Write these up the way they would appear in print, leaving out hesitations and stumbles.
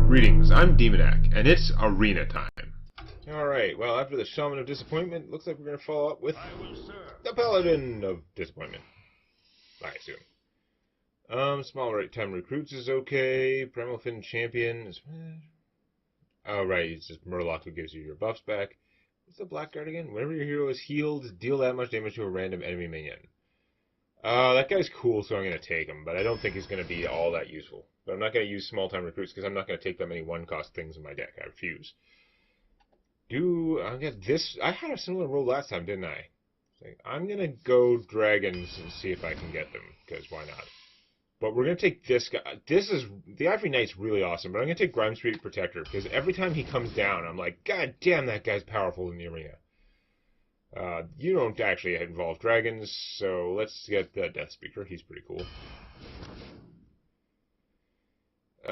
Greetings, I'm Demonac, and it's arena time. Alright, well, after the Shaman of Disappointment, looks like we're going to follow up with the Paladin of Disappointment. I assume. Small right time recruits is okay. Primal Fin Champion is... Oh, right, it's just Murloc who gives you your buffs back. What's the Blackguard again? Whenever your hero is healed, deal that much damage to a random enemy minion. That guy's cool, so I'm going to take him, but I don't think he's going to be all that useful. But I'm not going to use small-time recruits because I'm not going to take that many one-cost things in my deck. I refuse. I get this? I had a similar roll last time, didn't I? I'm going to go dragons and see if I can get them, because why not? But we're going to take this guy. The Ivory Knight's really awesome, but I'm going to take Grimestreet Protector, because every time he comes down, I'm like, God damn, that guy's powerful in the arena. You don't actually involve dragons, so let's get the Death Speaker. He's pretty cool.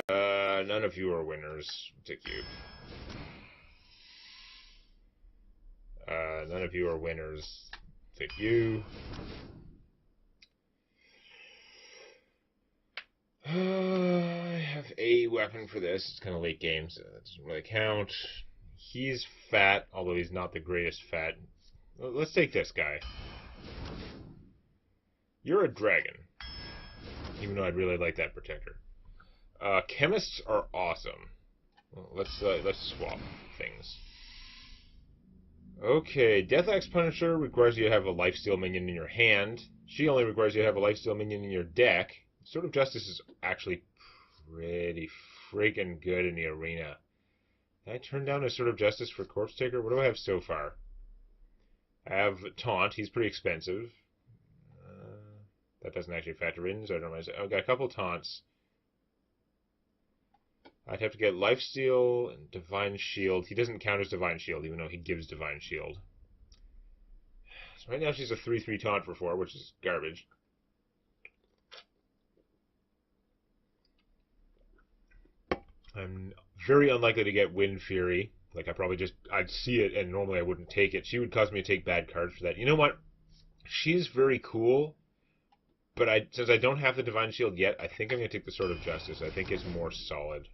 None of you are winners. I'll take you. None of you are winners. Take you. I have a weapon for this. It's kind of late game, so that doesn't really count. He's fat, although he's not the greatest fat. Let's take this guy. You're a dragon. Even though I'd really like that protector. Chemists are awesome. Well, let's swap things. Okay, Death Axe Punisher requires you to have a lifesteal minion in your hand. She only requires you to have a lifesteal minion in your deck. Sword of Justice is actually pretty freaking good in the arena. Can I turn down a Sword of Justice for Corpse Taker? What do I have so far? I have Taunt. He's pretty expensive. That doesn't actually factor in, so I don't know. I've got a couple taunts. I'd have to get Lifesteal and Divine Shield. He doesn't count as Divine Shield, even though he gives Divine Shield. So right now she's a 3/3 taunt for 4, which is garbage. I'm very unlikely to get Wind Fury. Like, I'd see it, and normally I wouldn't take it. She would cause me to take bad cards for that. You know what? She's very cool, but since I don't have the Divine Shield yet, I think I'm going to take the Sword of Justice. I think it's more solid.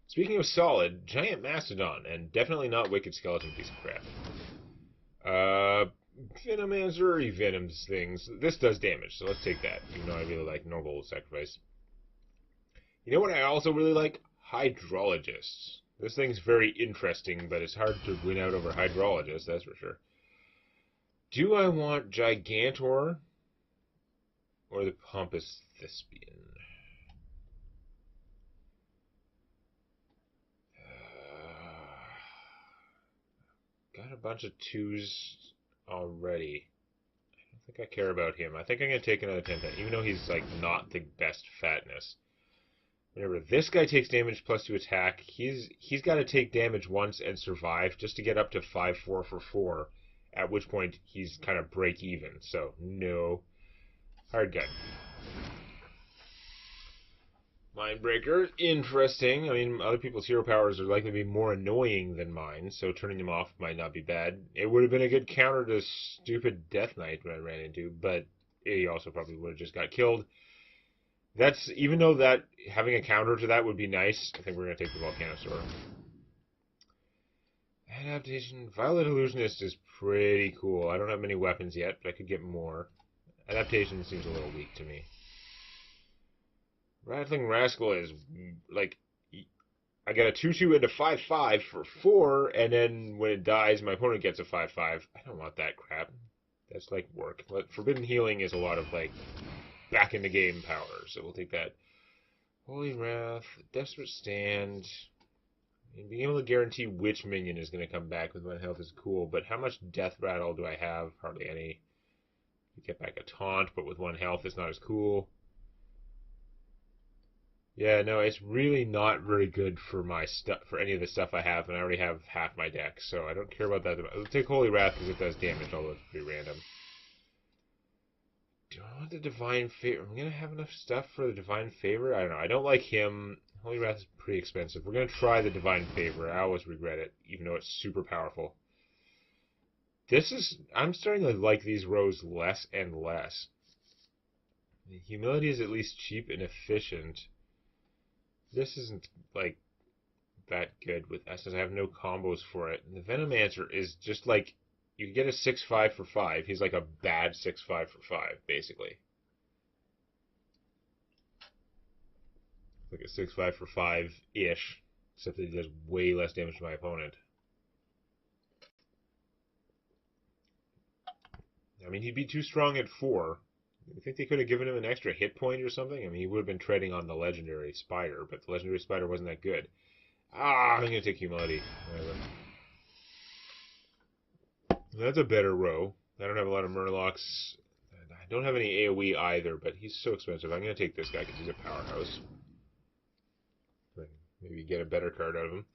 Speaking of solid, Giant Mastodon, and definitely not Wicked Skeleton piece of crap. Venomancer, he venoms things. This does damage, so let's take that, even though I really like Noble Sacrifice. You know what I also really like? Hydrologists. This thing's very interesting, but it's hard to win out over Hydrologists, that's for sure. Do I want Gigantor or the Pompous Thespian? Got a bunch of 2s already. I don't think I care about him. I think I'm going to take another 10, even though he's like not the best fatness. Remember, this guy takes damage plus 2 attack. He's got to take damage once and survive just to get up to 5/4 for 4, at which point he's kind of break even. So, no. Hard gun. Mindbreaker, interesting. I mean, other people's hero powers are likely to be more annoying than mine, so turning them off might not be bad. It would have been a good counter to stupid Death Knight that I ran into, but he also probably would have just got killed. Even though that having a counter to that would be nice, I think we're going to take the Volcanosaur. Adaptation. Violet Illusionist is pretty cool. I don't have many weapons yet, but I could get more. Adaptation seems a little weak to me. Rattling Rascal is, like, I got a 2/2 into 5/5 for 4, and then when it dies, my opponent gets a 5/5. I don't want that crap. That's, like, work. Forbidden Healing is a lot of, like, back in the game power, so we'll take that. Holy Wrath, Desperate Stand. And being able to guarantee which minion is going to come back with 1 health is cool, but how much Death Rattle do I have? Hardly any. You get back a Taunt, but with 1 health it's not as cool. Yeah, no, it's really not very good for my stuff, for any of the stuff I have, and I already have half my deck, so I don't care about that. I'll take Holy Wrath because it does damage, although it's pretty random. Do I want the Divine Favor? I'm going to have enough stuff for the Divine Favor? I don't know. I don't like him. Holy Wrath is pretty expensive. We're going to try the Divine Favor. I always regret it, even though it's super powerful. I'm starting to like these rows less and less. Humility is at least cheap and efficient. This isn't, like, that good with Estus. I have no combos for it. And the Venomancer is just like, you can get a 6/5 for 5. He's like a bad 6/5 for 5, basically. Like a 6/5 for 5-ish, except that he does way less damage to my opponent. I mean, he'd be too strong at 4. I think they could have given him an extra hit point or something. I mean, he would have been treading on the Legendary Spider, but the Legendary Spider wasn't that good. Ah, I'm going to take Humility. Whatever. That's a better row. I don't have a lot of Murlocs. I don't have any AoE either, but he's so expensive. I'm going to take this guy because he's a powerhouse. Maybe get a better card out of him.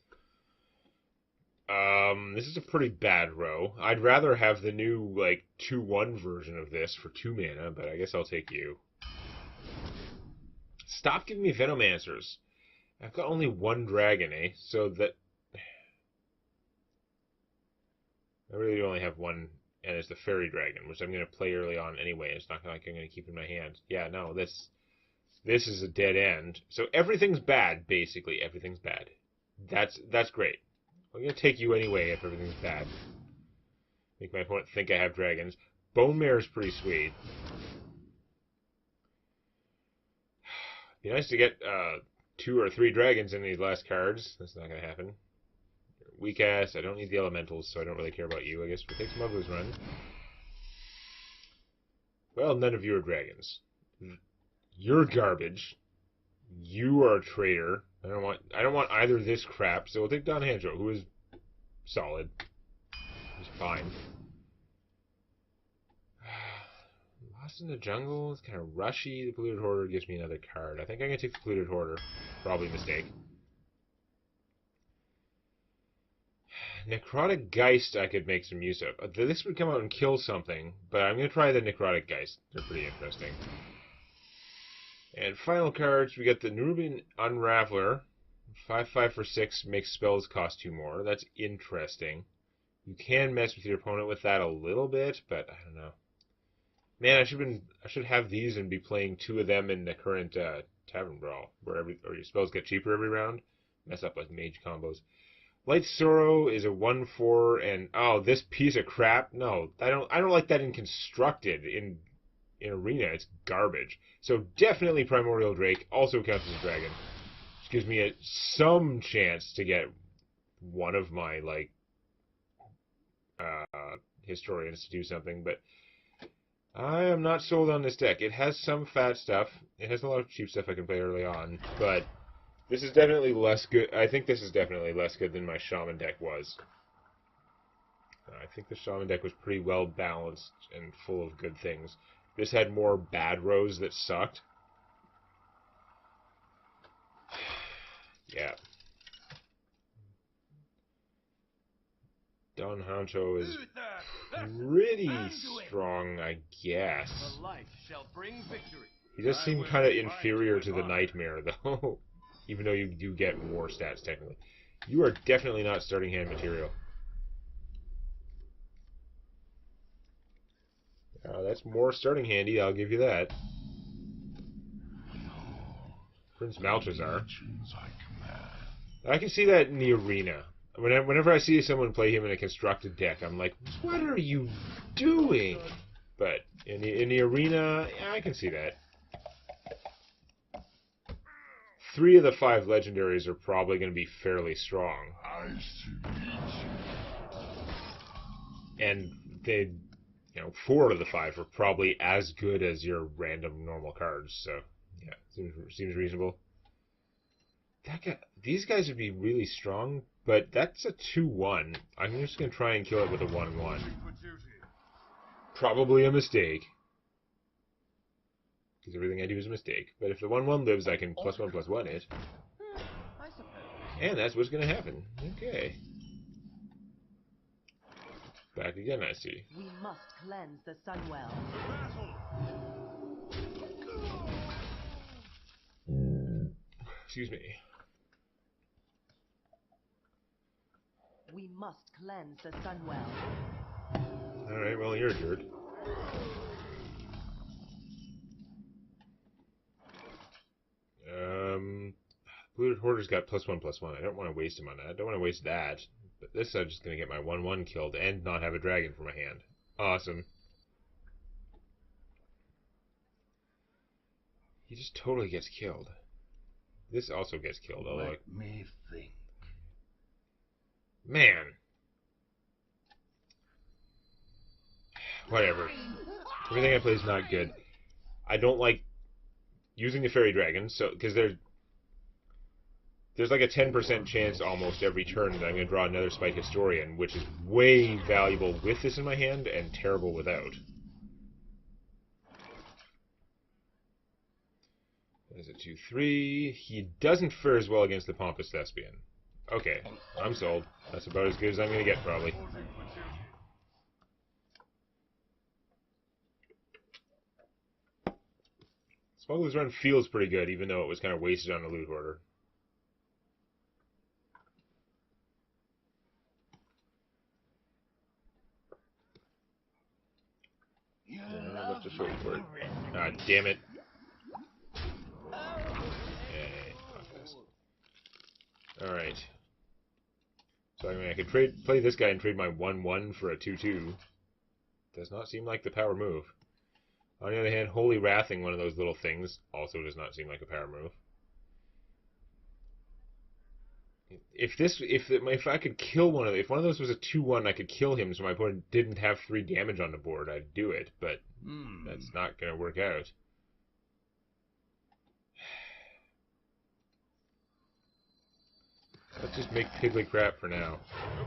This is a pretty bad row. I'd rather have the new, like, 2/1 version of this for 2 mana, but I guess I'll take you. Stop giving me Venomancers. I've got only 1 dragon, eh? So that... I really only have 1, and it's the Fairy Dragon, which I'm going to play early on anyway. It's not like I'm going to keep in my hand. Yeah, no, this is a dead end. So everything's bad, basically. Everything's bad. That's great. I'm going to take you anyway if everything's bad. Make my opponent think I have dragons. Bone Mare's pretty sweet. Be nice to get 2 or 3 dragons in these last cards. That's not going to happen. Weak ass. I don't need the elementals, so I don't really care about you. I guess we'll take Smuggler's Run. Well, none of you are dragons. You're garbage. You are a traitor. I don't want either of this crap, so we'll take Don Hanjo, who is solid. He's fine. Lost in the Jungle is kind of rushy. The Polluted Hoarder gives me another card. I think I'm going to take the Polluted Hoarder. Probably a mistake. Necrotic Geist I could make some use of. This would come out and kill something, but I'm going to try the Necrotic Geist. They're pretty interesting. And final cards, we got the Nerubian Unraveler. 5/5 for 6 makes spells cost 2 more. That's interesting. You can mess with your opponent with that a little bit, but I don't know. Man, I should have these and be playing 2 of them in the current Tavern Brawl, where your spells get cheaper every round. Mess up with mage combos. Light Sorrow is a 1/4, and oh, this piece of crap. No, I don't like that in Constructed. In Arena, it's garbage. So definitely Primordial Drake also counts as a dragon, which gives me some chance to get one of my like historians to do something. But I am not sold on this deck. It has some fat stuff. It has a lot of cheap stuff I can play early on, but this is definitely less good. I think this is definitely less good than my Shaman deck was. I think the Shaman deck was pretty well balanced and full of good things. This had more bad rows that sucked. Yeah. Don Hancho is pretty strong, I guess. He does seem kind of inferior to the Nightmare, though. Even though you do get more stats, technically. You are definitely not starting hand material. That's more starting handy, I'll give you that. Prince Malchazar. I can see that in the arena. Whenever I see someone play him in a constructed deck, I'm like, what are you doing? But in the arena, yeah, I can see that. 3 of the 5 legendaries are probably going to be fairly strong. And they... 4 of the 5 are probably as good as your random normal cards. So, yeah, seems reasonable. These guys would be really strong, but that's a 2/1. I'm just going to try and kill it with a 1/1. Probably a mistake. Because everything I do is a mistake. But if the 1/1 lives, I can +1/+1 it. And that's what's going to happen. Okay. Back again, I see. We must cleanse the Sunwell. Excuse me. We must cleanse the Sunwell. Alright, well, you're a jerk. Polluted Hoarder's got +1/+1. I don't want to waste him on that. I don't want to waste that. But this I'm just going to get my 1/1 killed and not have a dragon for my hand. Awesome. He just totally gets killed. This also gets killed, although... Let me think. Man! Whatever. Everything I play is not good. I don't like using the fairy dragon, so because there's like a 10% chance almost every turn that I'm going to draw another Spike Historian, which is way valuable with this in my hand and terrible without. There's a 2/3. He doesn't fare as well against the Pompous Thespian. Okay, I'm sold. That's about as good as I'm going to get, probably. Smuggler's Run feels pretty good, even though it was kind of wasted on a Loot Hoarder. Not much to show for it. Ah, damn it. Alright. So I mean, I could play this guy and trade my 1/1 for a 2/2. Does not seem like the power move. On the other hand, Holy Wrathing one of those little things also does not seem like a power move. If I could kill one of them, if one of those was a 2/1, I could kill him so my opponent didn't have 3 damage on the board, I'd do it, but that's not going to work out. Let's just make Piggly crap for now.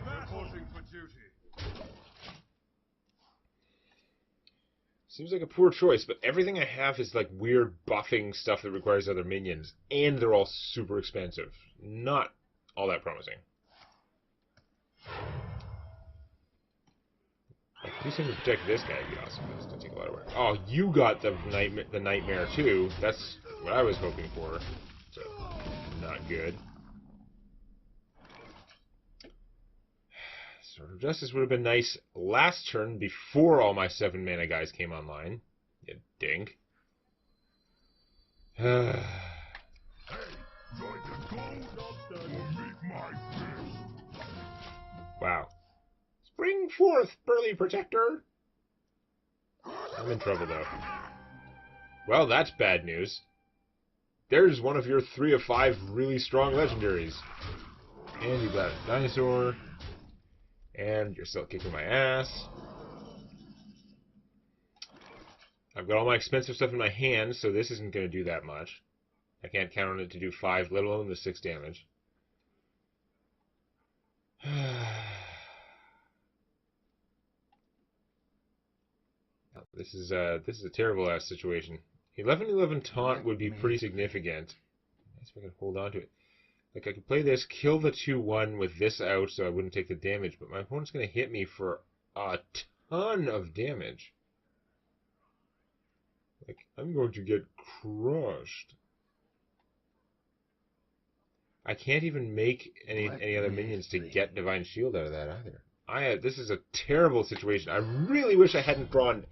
Reporting for duty. Seems like a poor choice, but everything I have is like weird buffing stuff that requires other minions, and they're all super expensive. Not all that promising. Like, do something to protect this guy would be awesome. That's going to take a lot of work. Oh, you got the nightmare too. That's what I was hoping for. So, not good. Sword of Justice would have been nice last turn before all my 7-mana guys came online. You dink. Wow. Spring forth, burly protector! I'm in trouble, though. Well, that's bad news. There's one of your 3 of 5 really strong legendaries. And you got a dinosaur. And you're still kicking my ass. I've got all my expensive stuff in my hand, so this isn't going to do that much. I can't count on it to do 5, let alone the 6 damage. This is a terrible ass situation. 11/11 taunt would be pretty significant. Let's see if I can hold on to it. Like, I could play this, kill the 2/1 with this out so I wouldn't take the damage, but my opponent's going to hit me for a ton of damage. Like, I'm going to get crushed. I can't even make any other minions to get Divine Shield out of that either. This is a terrible situation. I really wish I hadn't drawn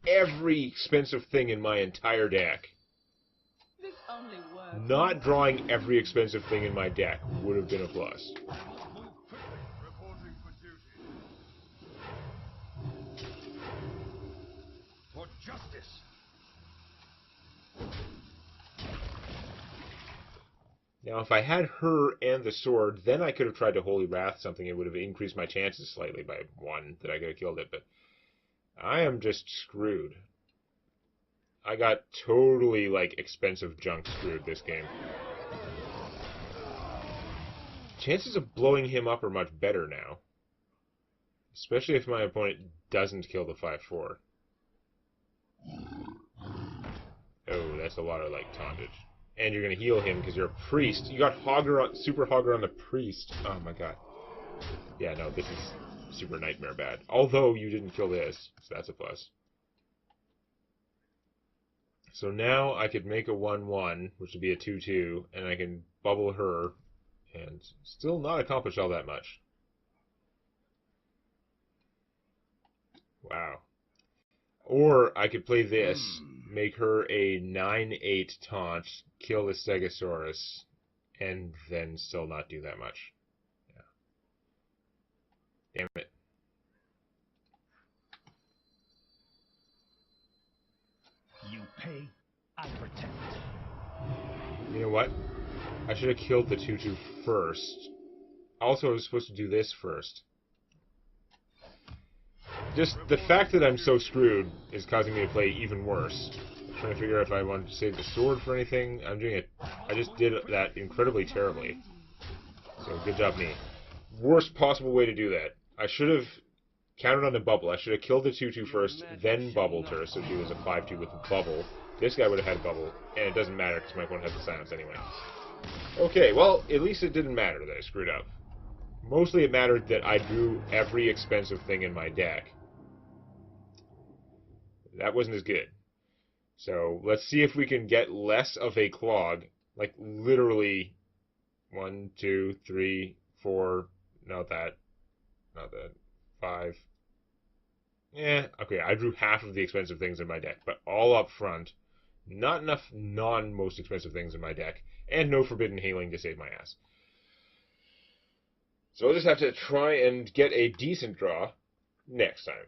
every expensive thing in my entire deck. This only works. Not drawing every expensive thing in my deck would have been a plus. Move quickly. Reporting for duty. For justice. Now, if I had her and the sword, then I could have tried to Holy Wrath something. It would have increased my chances slightly by 1 that I could have killed it, but I am just screwed. I got totally, like, expensive junk screwed this game. Chances of blowing him up are much better now. Especially if my opponent doesn't kill the 5/4. Oh, that's a lot of, like, tauntage. And you're going to heal him because you're a priest. You got Super Hogger on the priest. Oh my god. Yeah, no, this is super nightmare bad. Although you didn't kill this, so that's a plus. So now I could make a 1/1, which would be a 2/2, and I can bubble her, and still not accomplish all that much. Wow. Or I could play this, make her a 9/8 taunt, kill the Stegosaurus, and then still not do that much. Yeah. Damn it. You pay, I protect. You know what? I should have killed the 2/2 first. Also, I was supposed to do this first. Just the fact that I'm so screwed is causing me to play even worse. I'm trying to figure out if I wanted to save the sword for anything. I'm doing it. I just did that incredibly terribly. So good job me. Worst possible way to do that. I should have counted on the bubble. I should have killed the 2/2 first, then bubbled her, so she was a 5/2 with a bubble. This guy would have had a bubble, and it doesn't matter because my opponent has the silence anyway. Okay, well, at least it didn't matter that I screwed up. Mostly it mattered that I drew every expensive thing in my deck. That wasn't as good. So let's see if we can get less of a clog. Like literally 1, 2, 3, 4, not that, 5. Yeah, okay, I drew half of the expensive things in my deck, but all up front. Not enough non-most expensive things in my deck, and no Forbidden Hailing to save my ass. So I'll just have to try and get a decent draw next time.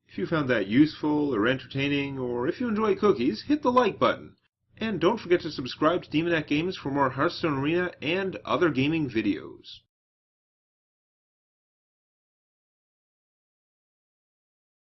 If you found that useful or entertaining, or if you enjoy cookies, hit the like button. And don't forget to subscribe to Demonac Games for more Hearthstone Arena and other gaming videos.